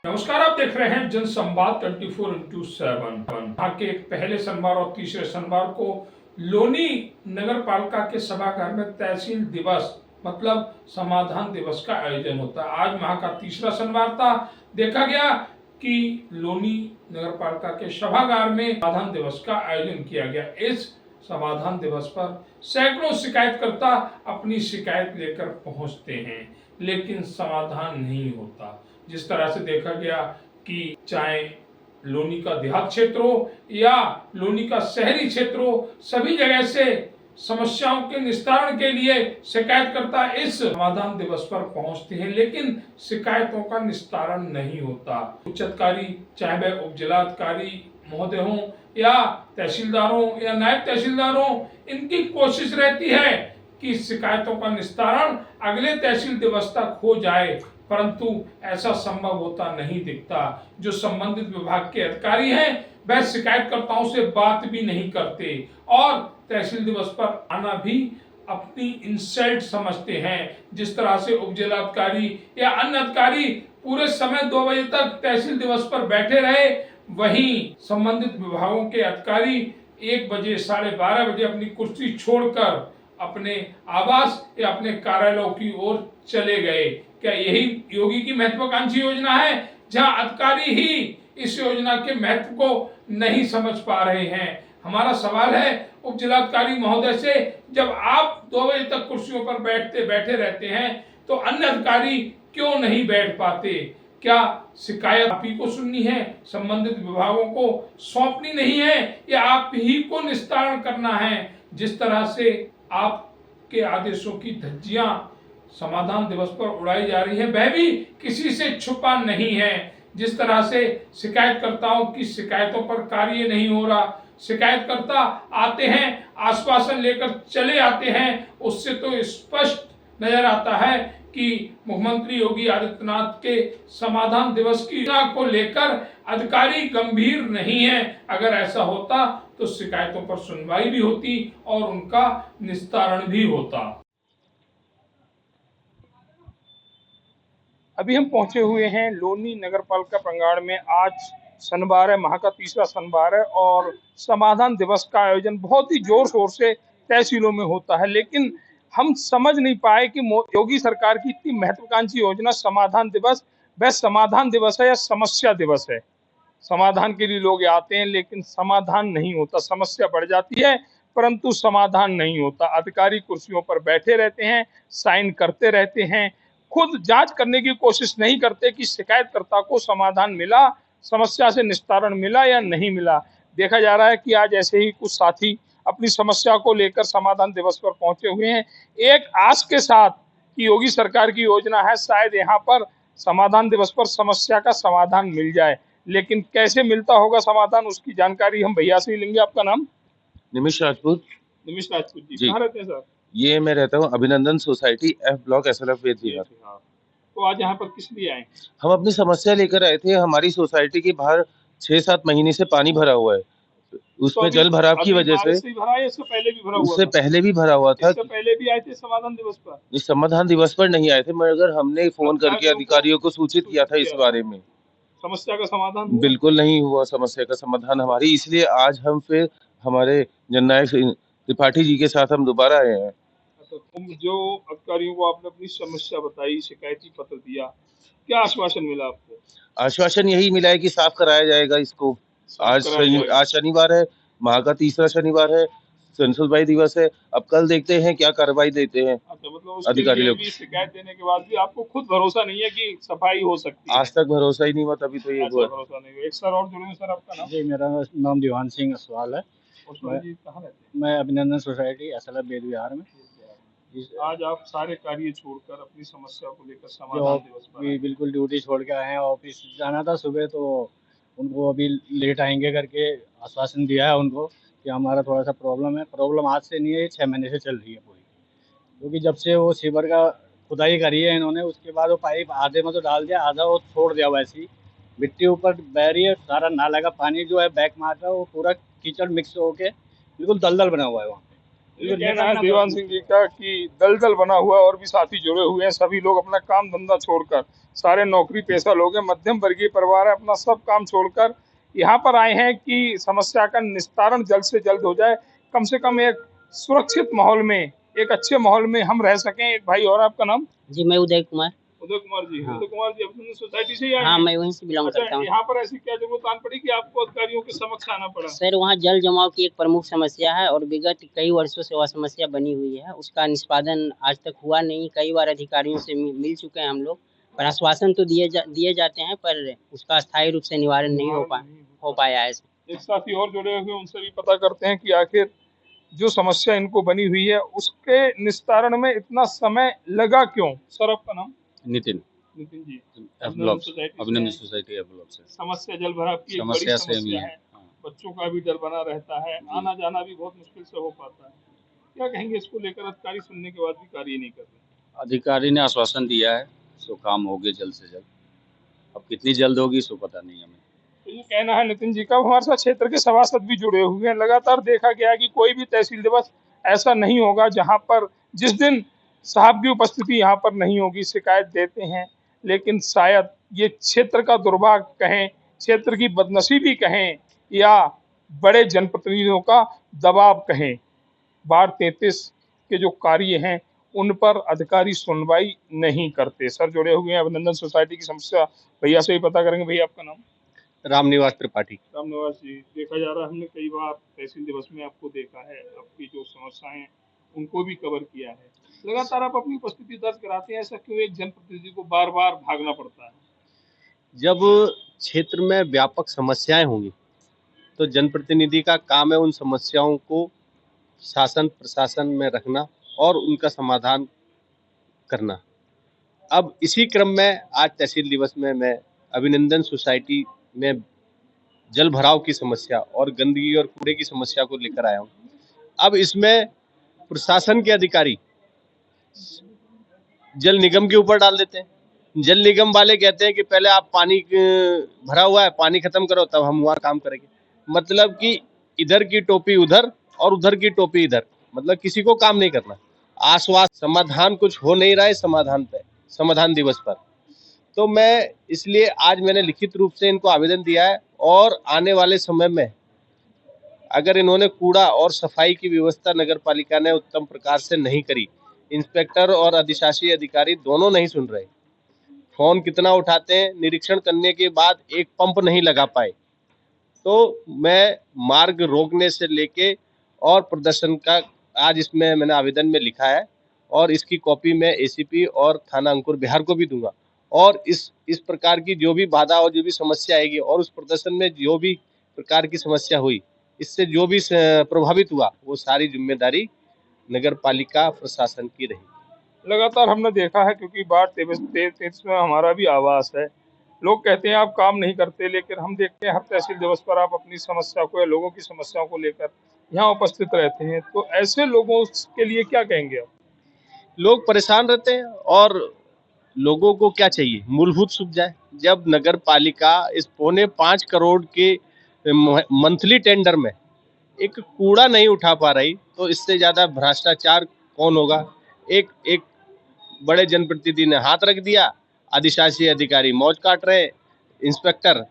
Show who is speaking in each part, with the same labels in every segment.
Speaker 1: नमस्कार, आप देख रहे हैं जनसंवाद 24x7। यहाँ के पहले शनिवार और तीसरे शनिवार को लोनी नगर पालिका के सभागार में तहसील दिवस मतलब समाधान दिवस का आयोजन होता है। आज माह का तीसरा शनिवार था। देखा गया कि लोनी नगर पालिका के सभागार में समाधान दिवस का आयोजन किया गया। इस समाधान दिवस पर सैकड़ों शिकायतकर्ता अपनी शिकायत लेकर पहुंचते हैं, लेकिन समाधान नहीं होता। जिस तरह से देखा गया कि चाहे लोनी का देहात क्षेत्र हो या लोनी का शहरी क्षेत्र हो, सभी जगह से समस्याओं के निस्तारण के लिए शिकायतकर्ता इस समाधान दिवस पर पहुंचते हैं, लेकिन शिकायतों का निस्तारण नहीं होता। उच्च अधिकारी, चाहे वह उप जिलाधिकारी महोदय हों या तहसीलदार हों या नायब तहसीलदार हों, इनकी कोशिश रहती है कि शिकायतों का निस्तारण अगले तहसील दिवस तक हो जाए, परंतु ऐसा संभव होता नहीं दिखता। जो संबंधित विभाग के अधिकारी हैं वह शिकायतकर्ताओं से बात भी नहीं करते और तहसील दिवस पर आना भी अपनी इंसल्ट समझते हैं। जिस तरह से उप जिलाधिकारी या अन्य अधिकारी पूरे समय 2 बजे तक तहसील दिवस पर बैठे रहे, वहीं संबंधित विभागों के अधिकारी 1 बजे 12:30 बजे अपनी कुर्सी छोड़कर अपने आवास या अपने कार्यालयों की ओर चले गए। क्या यही योगी की महत्वाकांक्षी योजना है, जहां अधिकारी ही इस योजना के महत्व को नहीं समझ पा रहे हैं? हमारा सवाल है उप जिलाधिकारी महोदय से, जब आप 2 बजे तक कुर्सियों पर बैठे रहते हैं तो अन्य अधिकारी क्यों नहीं बैठ पाते? क्या शिकायत आप ही को सुननी है, संबंधित विभागों को सौंपनी नहीं है, या आप ही को निस्तारण करना है? जिस तरह से आपके आदेशों की धज्जियां समाधान दिवस पर उड़ाई जा रही है, वह भी किसी से छुपा नहीं है। जिस तरह से शिकायतकर्ताओं की शिकायतों पर कार्य नहीं हो रहा, शिकायतकर्ता आते हैं, आश्वासन लेकर चले आते हैं, उससे तो स्पष्ट नजर आता है कि मुख्यमंत्री योगी आदित्यनाथ के समाधान दिवस की योजना को लेकर अधिकारी गंभीर नहीं है। अगर ऐसा होता तो शिकायतों पर सुनवाई भी होती और उनका निस्तारण भी होता। अभी हम पहुंचे हुए हैं लोनी नगर पालिका प्रांगण में। आज शनिवार है, माह का तीसरा शनिवार है और समाधान दिवस का आयोजन बहुत ही जोर शोर से तहसीलों में होता है, लेकिन हम समझ नहीं पाए कि योगी सरकार की इतनी महत्वाकांक्षी योजना समाधान दिवस, वह समाधान दिवस है या समस्या दिवस है? समाधान के लिए लोग आते हैं, लेकिन समाधान नहीं होता। समस्या बढ़ जाती है परंतु समाधान नहीं होता। अधिकारी कुर्सियों पर बैठे रहते हैं, साइन करते रहते हैं, खुद जांच करने की कोशिश नहीं करते कि शिकायतकर्ता को समाधान मिला, समस्या से निस्तारण मिला या नहीं मिला। देखा जा रहा है कि आज ऐसे ही कुछ साथी अपनी समस्या को लेकर समाधान दिवस पर पहुंचे हुए हैं, एक आस के साथ कि योगी सरकार की योजना है, शायद यहाँ पर समाधान दिवस पर समस्या का समाधान मिल जाए। लेकिन कैसे मिलता होगा समाधान, उसकी जानकारी हम भैया से ही लेंगे। आपका नाम?
Speaker 2: निमिष राजपूत।
Speaker 1: निमिष राजपूत जी, कहाँ रहते हैं सर?
Speaker 2: ये मैं रहता हूँ अभिनंदन सोसाइटी, F ब्लॉक, SLF वेद विहार।
Speaker 1: तो आज यहाँ पर किस लिए आए?
Speaker 2: हम अपनी समस्या लेकर आए थे। हमारी सोसाइटी के बाहर 6-7 महीने से पानी भरा हुआ है। उसमें जल भराव की वजह से
Speaker 1: भरा है, इससे पहले भी भरा हुआ
Speaker 2: उससे
Speaker 1: था?
Speaker 2: पहले भी भरा हुआ था।
Speaker 1: इससे पहले भी आए थे समाधान दिवस पर?
Speaker 2: इस समाधान दिवस पर नहीं आए थे, मगर हमने फोन करके अधिकारियों को सूचित किया था इस बारे में।
Speaker 1: समस्या का समाधान हुआ?
Speaker 2: बिल्कुल नहीं हुआ समस्या का समाधान हमारी, इसलिए आज हम फिर हमारे जननायक त्रिपाठी जी के साथ हम दोबारा आए हैं।
Speaker 1: जो अधिकारियों को आपने अपनी समस्या बताई, शिकायती पत्र दिया, क्या आश्वासन मिला आपको?
Speaker 2: आश्वासन यही मिला है कि साफ कराया जाएगा इसको। आज शनिवार है, माह का तीसरा शनिवार है, संसदभाई दिवस है। अब कल देखते हैं क्या कार्रवाई देते हैं।
Speaker 1: अच्छा, मतलब
Speaker 2: अधिकारी लोग।
Speaker 1: शिकायत देने के बाद भी आपको खुद भरोसा नहीं है कि सफाई हो सकती है?
Speaker 2: आज तक भरोसा ही नहीं हुआ, तभी तो ये हुआ।
Speaker 1: भरोसा नहीं हुआ। एक सर और जुड़े। सर, आपका नाम?
Speaker 3: जी, मेरा नाम दीवान सिंह असवाल है।
Speaker 1: जी, कहाँ रहते हैं?
Speaker 3: मैं अभिनंदन सोसाइटी SLF वेद विहार में।
Speaker 1: आज आप सारे कार्य छोड़कर अपनी समस्या को लेकर समाधान दिवस पर?
Speaker 3: बिल्कुल ड्यूटी छोड़ के आए हैं। ऑफिस जाना था सुबह, तो उनको अभी लेट आएंगे करके आश्वासन दिया है उनको कि हमारा थोड़ा सा प्रॉब्लम है। प्रॉब्लम आज से नहीं है, 6 महीने से चल रही है पूरी, क्योंकि जब से वो सीवर का खुदाई करी है इन्होंने, उसके बाद वो पाइप आधे में तो डाल दिया, आधा वो छोड़ दिया वैसे ही। मिट्टी ऊपर बह रही है, सारा नाला का पानी जो है बैक मार रहा है, वो पूरा कीचड़ मिक्स होके बिल्कुल दलदल बना हुआ है वहाँ पे।
Speaker 1: ये कहना है दीवान सिंह जी का कि दलदल बना हुआ है और भी साथी जुड़े हुए हैं। सभी लोग अपना काम धंधा छोड़कर, सारे नौकरी पेशा लोग हैं, मध्यम वर्गीय परिवार है, अपना सब काम छोड़कर यहाँ पर आए हैं कि समस्या का निस्तारण जल्द से जल्द हो जाए। कम से कम एक सुरक्षित माहौल में, एक अच्छे माहौल में हम रह सकें। एक भाई और, आपका नाम?
Speaker 4: जी, मैं उदय कुमार।
Speaker 1: उदय कुमार जी।
Speaker 4: हाँ।
Speaker 1: उदय कुमार जी अपनी सोसाइटी से ही आए
Speaker 4: हाँ,
Speaker 1: हैं?
Speaker 4: मैं वहीं से बिलोंग
Speaker 1: अच्छा,
Speaker 4: करता हूँ।
Speaker 1: यहाँ पर ऐसी क्या जरूरत आन पड़ी कि आपको अधिकारियों के समक्ष आना पड़ा?
Speaker 4: सर, वहाँ जल जमाव की एक प्रमुख समस्या है और विगत कई वर्षों से वह समस्या बनी हुई है। उसका निष्पादन आज तक हुआ नहीं। कई बार अधिकारियों से मिल चुके हैं हम लोग, पर आश्वासन तो दिए जाते हैं, पर उसका स्थायी रूप से निवारण नहीं हो पाया है।
Speaker 1: एक साथी और जुड़े हुए, उनसे भी पता करते हैं कि आखिर जो समस्या इनको बनी हुई है उसके निस्तारण में इतना समय लगा क्यों। सर, आपका नाम?
Speaker 5: नितिन
Speaker 1: नितिन जी,
Speaker 5: अभिनंदन सोसाइटी से।
Speaker 1: समस्या जल भराव की एक बड़ी
Speaker 5: समस्या सेम ही
Speaker 1: समस्या
Speaker 5: है।
Speaker 1: है। बच्चों का भी डर बना रहता है, आना जाना भी बहुत मुश्किल से हो पाता है। क्या कहेंगे इसको लेकर? अधिकारी सुनने के बाद भी कार्य नहीं कर रहे।
Speaker 5: अधिकारी ने आश्वासन दिया है, सो काम होगे जल्द से जल्द। अब कितनी जल्द होगी सो पता नहीं हमें।
Speaker 1: तो ये कहना है नितिन जी का। हमारे साथ क्षेत्र के सभासद भी जुड़े हुए हैं। लगातार देखा गया है कि कोई भी तहसील दिवस ऐसा नहीं होगा जहां पर जिस दिन साहब की उपस्थिति यहाँ पर नहीं होगी। शिकायत देते हैं, लेकिन शायद ये क्षेत्र का दुर्भाग्य कहें, क्षेत्र की बदनसीबी कहें, या बड़े जनप्रतिनिधियों का दबाव कहें। वार्ड 33 के जो कार्य हैं उन पर अधिकारी सुनवाई नहीं करते। सर जुड़े हुए हैं अभिनंदन सोसाइटी की समस्या भैया से ही पता करेंगे। भैया, आपका नाम?
Speaker 5: रामनिवास त्रिपाठी।
Speaker 1: रामनिवास जी, देखा जा रहा है हमने कई बार तहसील दिवस में आपको देखा है, आपकी जो समस्याएं उनको भी कवर किया है। लगातार आप अपनी उपस्थिति दर्ज कराते हैं, ऐसा क्यों एक जनप्रतिनिधि को बार बार भागना पड़ता है?
Speaker 5: जब क्षेत्र में व्यापक समस्याएं होंगी तो जनप्रतिनिधि का काम है उन समस्याओं को शासन प्रशासन में रखना और उनका समाधान करना। अब इसी क्रम में आज तहसील दिवस में मैं अभिनंदन सोसाइटी में जल भराव की समस्या और गंदगी और कूड़े की समस्या को लेकर आया हूँ। अब इसमें प्रशासन के अधिकारी जल निगम के ऊपर डाल देते हैं। जल निगम वाले कहते हैं कि पहले आप पानी भरा हुआ है, पानी खत्म करो तब हम वहाँ काम करेंगे। मतलब कि इधर की टोपी उधर और उधर की टोपी इधर, मतलब किसी को काम नहीं करना। आश्वासन समाधान कुछ हो नहीं रहा है समाधान दिवस पर। तो मैं इसलिए आज मैंने लिखित रूप से इनको आवेदन दिया है और आने वाले समय में अगर इन्होंने कूड़ा और सफाई की व्यवस्था नगर पालिका ने उत्तम प्रकार से नहीं करी, इंस्पेक्टर और अधिशासी अधिकारी दोनों नहीं सुन रहे, फोन कितना उठाते हैं, निरीक्षण करने के बाद एक पंप नहीं लगा पाए, तो मैं मार्ग रोकने से लेके और प्रदर्शन का आज इसमें मैंने आवेदन में लिखा है और इसकी कॉपी मैं एसीपी और थाना अंकुर बिहार को भी दूंगा। और इस प्रकार की जो भी बाधा और जो भी समस्या आएगी और उस प्रदर्शन में जो भी प्रकार की समस्या हुई, इससे जो भी प्रभावित हुआ, वो सारी जिम्मेदारी नगर पालिका प्रशासन की रही।
Speaker 1: लगातार हमने देखा है, क्योंकि वार्ड 33 में हमारा भी आवास है। लोग कहते हैं आप काम नहीं करते, लेकिन हम देखते हैं हर तहसील दिवस पर आप अपनी समस्या को या लोगों की समस्याओं को लेकर यहाँ उपस्थित रहते हैं। तो ऐसे लोगों के लिए क्या कहेंगे आप?
Speaker 5: लोग परेशान रहते हैं और लोगों को क्या चाहिए, मूलभूत सुविधाएं। जब नगर पालिका इस 4.25 करोड़ के मंथली टेंडर में एक कूड़ा नहीं उठा पा रही, तो इससे ज्यादा भ्रष्टाचार कौन होगा। एक बड़े जनप्रतिनिधि ने हाथ रख दिया, अधिशासी अधिकारी मौज काट रहे, इंस्पेक्टर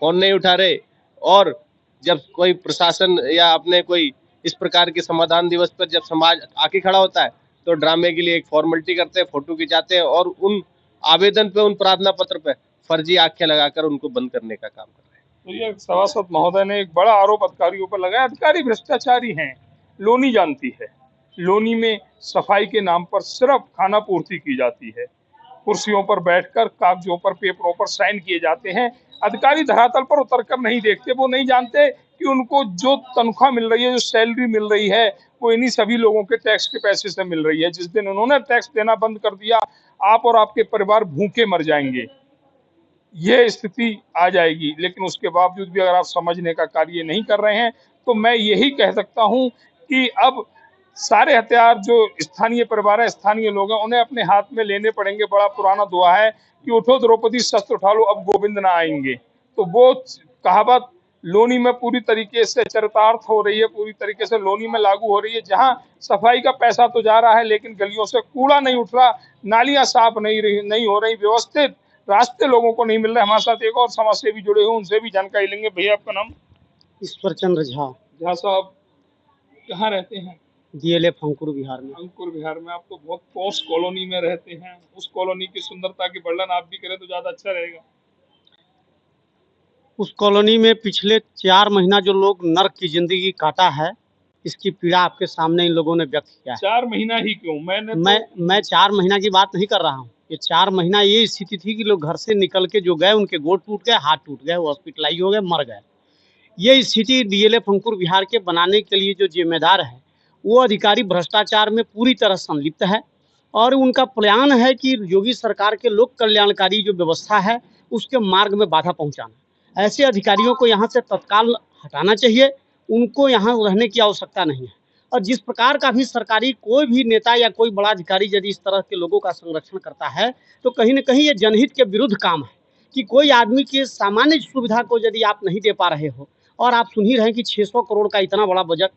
Speaker 5: फोन नहीं उठा रहे, और जब कोई प्रशासन या अपने कोई इस प्रकार के समाधान दिवस पर जब समाज आके खड़ा होता है तो ड्रामे के लिए एक फॉर्मेलिटी करते हैं, फोटो खिंचाते हैं और उन आवेदन पे, उन प्रार्थना पत्र पे फर्जी आंखें लगाकर उनको बंद करने का काम कर रहे हैं।
Speaker 1: तो ये सभासद महोदय ने एक बड़ा आरोप अधिकारियों पर लगाया। अधिकारी भ्रष्टाचारी हैं। लोनी जानती है, लोनी में सफाई के नाम पर सिर्फ खाना पूर्ति की जाती है। कुर्सियों पर बैठकर कागजों पर, पेपरों पर साइन किए जाते हैं। अधिकारी धरातल पर उतरकर नहीं देखते। वो नहीं जानते कि उनको जो तनख्वाह मिल रही है, जो सैलरी मिल रही है, वो इन्हीं सभी लोगों के टैक्स के पैसे से मिल रही है। जिस दिन उन्होंने टैक्स देना बंद कर दिया, आप और आपके परिवार भूखे मर जाएंगे। ये स्थिति आ जाएगी। लेकिन उसके बावजूद भी अगर आप समझने का कार्य नहीं कर रहे हैं, तो मैं यही कह सकता हूं कि अब सारे हथियार जो स्थानीय परिवार है, स्थानीय लोग हैं, उन्हें अपने हाथ में लेने पड़ेंगे। बड़ा पुराना दुआ है कि उठो द्रौपदी शस्त्र उठा लो, अब गोविंद ना आएंगे। तो वो कहावत लोनी में पूरी तरीके से चरितार्थ हो रही है, पूरी तरीके से लोनी में लागू हो रही है, जहां सफाई का पैसा तो जा रहा है लेकिन गलियों से कूड़ा नहीं उठ रहा, नालियां साफ नहीं हो रही, व्यवस्थित रास्ते लोगों को नहीं मिल रहे। हमारे साथ एक और समाज सेवी जुड़े हुए, उनसे भी जानकारी लेंगे। भैया आपका नाम?
Speaker 6: ईश्वर चंद्र झा,
Speaker 1: झा साहब कहाँ रहते हैं?
Speaker 6: DLF अंकुर विहार में।
Speaker 1: अंकुर विहार में। आप तो बहुत पॉश कॉलोनी में रहते हैं, उस कॉलोनी की सुंदरता की वर्णन आप भी करें तो ज्यादा अच्छा रहेगा।
Speaker 6: उस कॉलोनी में पिछले 4 महीना जो लोग नर्क की जिंदगी काटा है, इसकी पीड़ा आपके सामने इन लोगों ने व्यक्त किया है।
Speaker 1: 4 महीना ही क्यों?
Speaker 6: मैं 4 महीना की बात नहीं कर रहा हूँ। ये 4 महीना ये स्थिति थी कि लोग घर से निकल के जो गए, उनके गोड़ टूट गए, हाथ टूट गए, वो हॉस्पिटलाइज हो गए, मर गए। ये स्थिति DLF अंकुर विहार के बनाने के लिए जो जिम्मेदार है, वो अधिकारी भ्रष्टाचार में पूरी तरह संलिप्त है और उनका प्लान है कि योगी सरकार के लोक कल्याणकारी जो व्यवस्था है, उसके मार्ग में बाधा पहुंचाना। ऐसे अधिकारियों को यहाँ से तत्काल हटाना चाहिए, उनको यहाँ रहने की आवश्यकता नहीं है। और जिस प्रकार का भी सरकारी कोई भी नेता या कोई बड़ा अधिकारी यदि इस तरह के लोगों का संरक्षण करता है, तो कहीं न कहीं ये जनहित के विरुद्ध काम है कि कोई आदमी की सामान्य सुविधा को यदि आप नहीं दे पा रहे हो, और आप सुन ही रहे हैं कि 600 करोड़ का इतना बड़ा बजट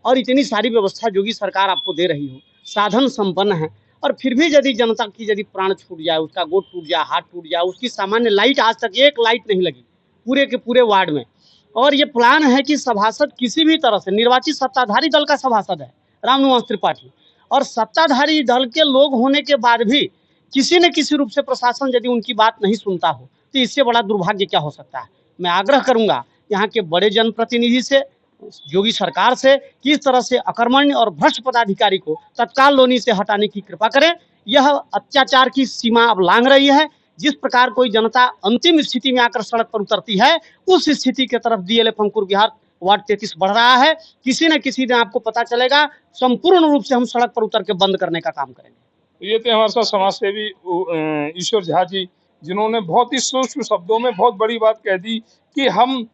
Speaker 6: और इतनी सारी व्यवस्था योगी सरकार आपको दे रही हो, साधन संपन्न है, और फिर भी यदि जनता की यदि प्राण छूट जाए, उसका गोड़ टूट जाए, हाथ टूट जाए, उसकी सामान्य लाइट आज तक एक लाइट नहीं लगी पूरे के पूरे वार्ड में। और ये प्लान है कि सभासद किसी भी तरह से, निर्वाचित सत्ताधारी दल का सभासद है रामनिवास त्रिपाठी, और सत्ताधारी दल के लोग होने के बाद भी किसी न किसी रूप से प्रशासन यदि उनकी बात नहीं सुनता हो, तो इससे बड़ा दुर्भाग्य क्या हो सकता है। मैं आग्रह करूंगा यहाँ के बड़े जनप्रतिनिधि से, योगी सरकार से, कि इस तरह से अकर्मण्य और भ्रष्ट पदाधिकारी को तत्काल लोनी से हटाने की कृपा करें। यह अत्याचार की सीमा अब लांघ रही है। जिस प्रकार कोई जनता अंतिम स्थिति में आकर सड़क पर उतरती है, उस स्थिति की तरफ DLF अंकुर विहार वार्ड 33 बढ़ रहा है। किसी न किसी दिन आपको पता चलेगा, संपूर्ण रूप से हम सड़क पर उतर के बंद करने का काम करेंगे।
Speaker 1: ये थे हमारे साथ समाज सेवी ईश्वर झा जी, जिन्होंने बहुत ही सूक्ष्म शब्दों में बहुत बड़ी बात कह दी कि हम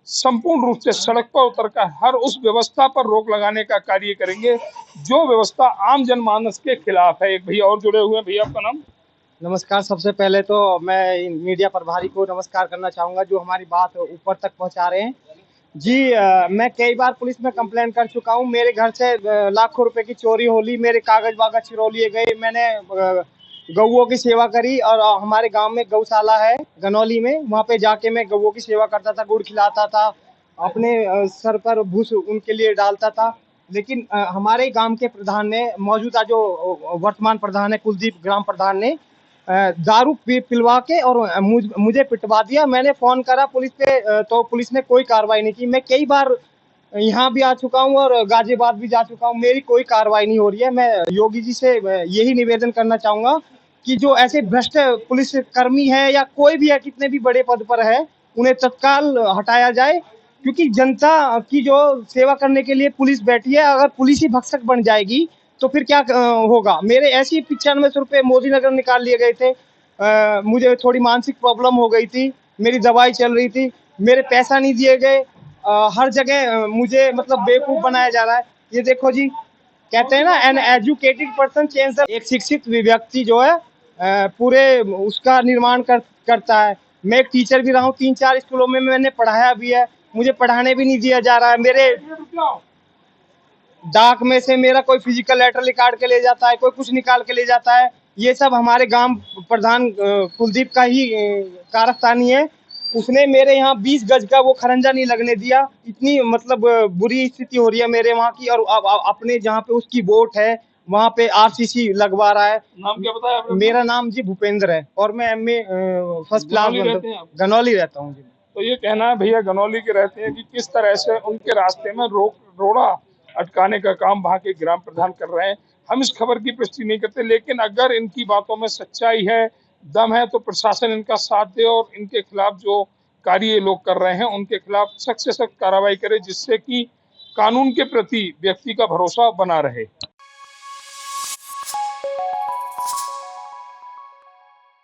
Speaker 1: संपूर्ण रूप से सड़क पर उतरकर हर उस व्यवस्था पर रोक लगाने का कार्य करेंगे जो व्यवस्था आम जनमानस के खिलाफ है। एक भैया और जुड़े हुए हैं। भैया आपका नाम?
Speaker 7: नमस्कार। सबसे पहले तो मैं मीडिया प्रभारी को नमस्कार करना चाहूँगा जो हमारी बात ऊपर तक पहुँचा रहे हैं। जी मैं कई बार पुलिस में कंप्लेंट कर चुका हूँ। मेरे घर से लाखों रुपए की चोरी हो ली, मेरे कागज वागज छिरो लिए गए। मैंने गौओं की सेवा करी और हमारे गांव में गौशाला है गनौली में, वहाँ पे जाके मैं गौओं की सेवा करता था, गुड़ खिलाता था, अपने सर पर भूस उनके लिए डालता था। लेकिन हमारे गांव के प्रधान ने, मौजूदा जो वर्तमान प्रधान है कुलदीप ग्राम प्रधान ने, दारू पिलवा के और मुझे पिटवा दिया। मैंने फोन करा पुलिस पे तो पुलिस ने कोई कार्रवाई नहीं की। मैं कई बार यहाँ भी आ चुका हूँ और गाजियाबाद भी जा चुका हूँ, मेरी कोई कार्रवाई नहीं हो रही है। मैं योगी जी से यही निवेदन करना चाहूँगा कि जो ऐसे भ्रष्ट पुलिस कर्मी है या कोई भी है, कितने भी बड़े पद पर है, उन्हें तत्काल हटाया जाए, क्योंकि जनता की जो सेवा करने के लिए पुलिस बैठी है, अगर पुलिस ही भक्षक बन जाएगी तो फिर क्या होगा। मेरे ऐसे ही 9500 रुपये मोदी नगर निकाल लिए गए थे। मुझे थोड़ी मानसिक प्रॉब्लम हो गई थी, मेरी दवाई चल रही थी, मेरे पैसा नहीं दिए गए। हर जगह मुझे मतलब बेवकूफ़ बनाया जा रहा है। ये देखो जी, कहते हैं ना, एन एजुकेटेड पर्सन चेंज। एक शिक्षित व्यक्ति जो है पूरे उसका निर्माण करता है। मैं एक टीचर भी रहा हूँ, 3-4 स्कूलों में मैंने पढ़ाया भी है, मुझे पढ़ाने भी नहीं दिया जा रहा है। मेरे डाक में से मेरा कोई फिजिकल लेटर निकाल के ले जाता है, कोई कुछ निकाल के ले जाता है। ये सब हमारे गांव प्रधान कुलदीप का ही कारस्तानी है। उसने मेरे यहाँ 20 गज का वो खरंजा नहीं लगने दिया। इतनी मतलब बुरी स्थिति हो रही है मेरे वहाँ की। और अपने जहाँ पे उसकी वोट है वहाँ पे RCC लगवा रहा है।
Speaker 1: नाम क्या बताया आपने?
Speaker 7: मेरा नाम जी भूपेंद्र है और मैं MA फर्स्ट क्लास गनौली रहता हूँ जी।
Speaker 1: तो ये कहना है भैया गनौली के रहते हैं कि किस तरह से उनके रास्ते में रोड़ा अटकाने का काम वहाँ के ग्राम प्रधान कर रहे हैं। हम इस खबर की पुष्टि नहीं करते, लेकिन अगर इनकी बातों में सच्चाई है, दम है, तो प्रशासन इनका साथ दे और इनके खिलाफ जो कार्य ये लोग कर रहे हैं उनके खिलाफ सख्त से सख्त कार्रवाई करे, जिससे कि कानून के प्रति व्यक्ति का भरोसा बना रहे।